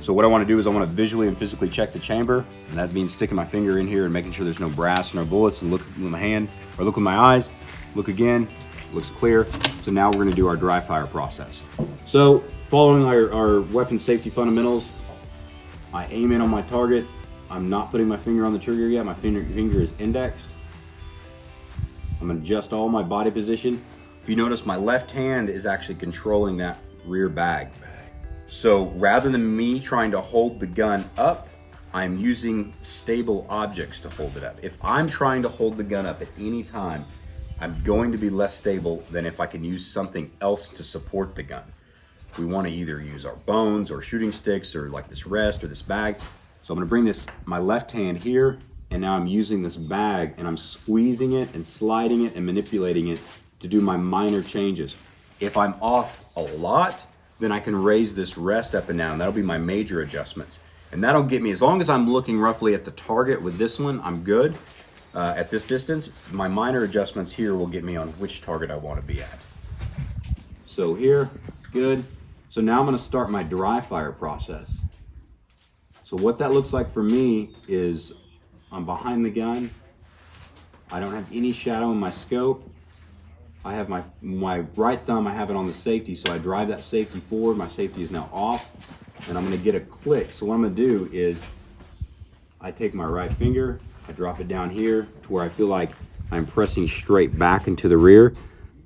So what I want to do is I want to visually and physically check the chamber, and that means sticking my finger in here and making sure there's no brass or no bullets, and look with my hand, or look with my eyes, look again, looks clear. So now we're going to do our dry fire process. So following our weapon safety fundamentals, I aim in on my target. I'm not putting my finger on the trigger yet. My finger is indexed. I'm going to adjust all my body position. If you notice, my left hand is actually controlling that rear bag. So rather than me trying to hold the gun up, I'm using stable objects to hold it up. If I'm trying to hold the gun up at any time, I'm going to be less stable than if I can use something else to support the gun. We want to either use our bones or shooting sticks or like this rest or this bag. So I'm going to bring my left hand here, and now I'm using this bag and I'm squeezing it and sliding it and manipulating it to do my minor changes. If I'm off a lot, then I can raise this rest up and down. That'll be my major adjustments. And that'll get me, as long as I'm looking roughly at the target with this one, I'm good. At this distance, my minor adjustments here will get me on which target I want to be at. So here, good. So now I'm going to start my dry fire process. So what that looks like for me is I'm behind the gun. I don't have any shadow in my scope. I have my right thumb, I have it on the safety, so I drive that safety forward. My safety is now off, and I'm going to get a click. So what I'm going to do is I take my right finger, I drop it down here to where I feel like I'm pressing straight back into the rear.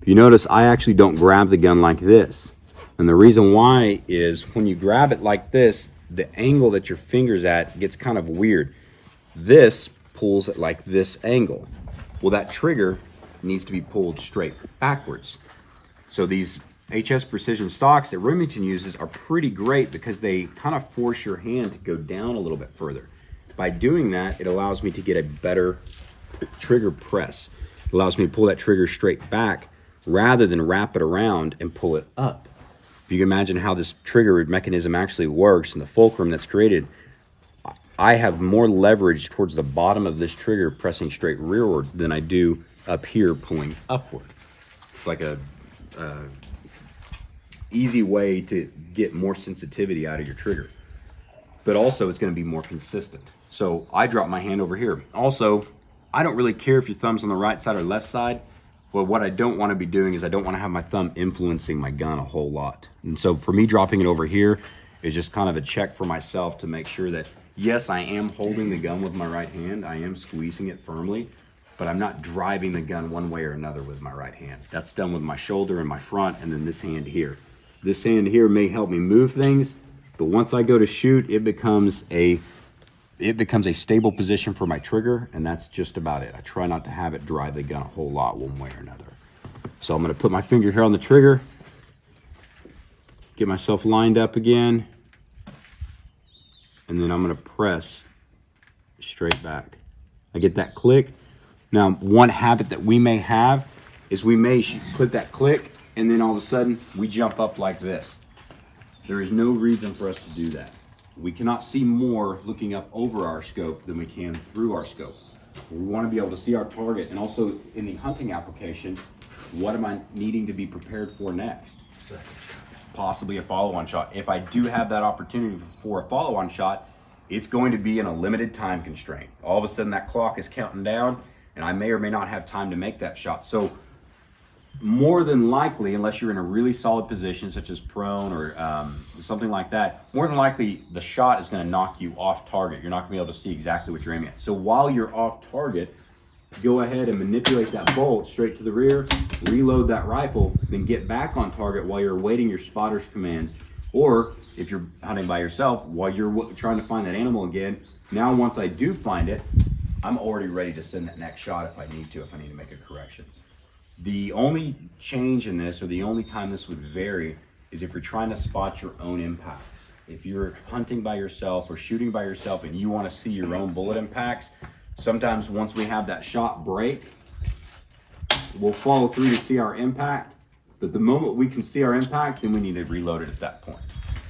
If you notice, I actually don't grab the gun like this. And the reason why is when you grab it like this, the angle that your finger's at gets kind of weird. This pulls at like this angle. Well, that trigger needs to be pulled straight backwards. So these HS Precision stocks that Remington uses are pretty great because they kind of force your hand to go down a little bit further. By doing that, it allows me to get a better trigger press. It allows me to pull that trigger straight back rather than wrap it around and pull it up. If you can imagine how this trigger mechanism actually works and the fulcrum that's created, I have more leverage towards the bottom of this trigger pressing straight rearward than I do up here pulling upward. It's like a easy way to get more sensitivity out of your trigger, but also it's going to be more consistent. So I drop my hand over here. Also, I don't really care if your thumb's on the right side or left side, but what I don't want to be doing is I don't want to have my thumb influencing my gun a whole lot. And so for me, dropping it over here is just kind of a check for myself to make sure that yes, I am holding the gun with my right hand, I am squeezing it firmly, but I'm not driving the gun one way or another with my right hand. That's done with my shoulder and my front, and then this hand here. This hand here may help me move things, but once I go to shoot, it becomes a stable position for my trigger, and that's just about it. I try not to have it drive the gun a whole lot one way or another. So I'm gonna put my finger here on the trigger, get myself lined up again, and then I'm gonna press straight back. I get that click. Now, one habit that we may have is we may put that click and then all of a sudden we jump up like this. There is no reason for us to do that. We cannot see more looking up over our scope than we can through our scope. We want to be able to see our target, and also in the hunting application, what am I needing to be prepared for next? Possibly a follow-on shot. If I do have that opportunity for a follow-on shot, it's going to be in a limited time constraint. All of a sudden that clock is counting down, and I may or may not have time to make that shot. So more than likely, unless you're in a really solid position, such as prone or something like that, more than likely the shot is going to knock you off target. You're not going to be able to see exactly what you're aiming at. So while you're off target, go ahead and manipulate that bolt straight to the rear, reload that rifle, then get back on target while you're awaiting your spotter's commands. Or if you're hunting by yourself, while you're trying to find that animal again, now once I do find it, I'm already ready to send that next shot if I need to make a correction. The only change in this, or the only time this would vary, is if you're trying to spot your own impacts. If you're hunting by yourself or shooting by yourself and you want to see your own bullet impacts, sometimes once we have that shot break, we'll follow through to see our impact. But the moment we can see our impact, then we need to reload it at that point.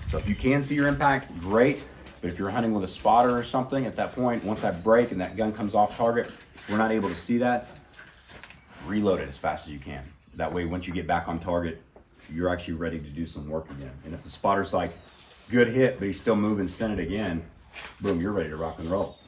So if you can see your impact, great. But if you're hunting with a spotter or something, at that point, once I break and that gun comes off target, we're not able to see that, reload it as fast as you can. That way, once you get back on target, you're actually ready to do some work again. And if the spotter's like, Good hit, but he's still moving. Send it again. Boom, you're ready to rock and roll.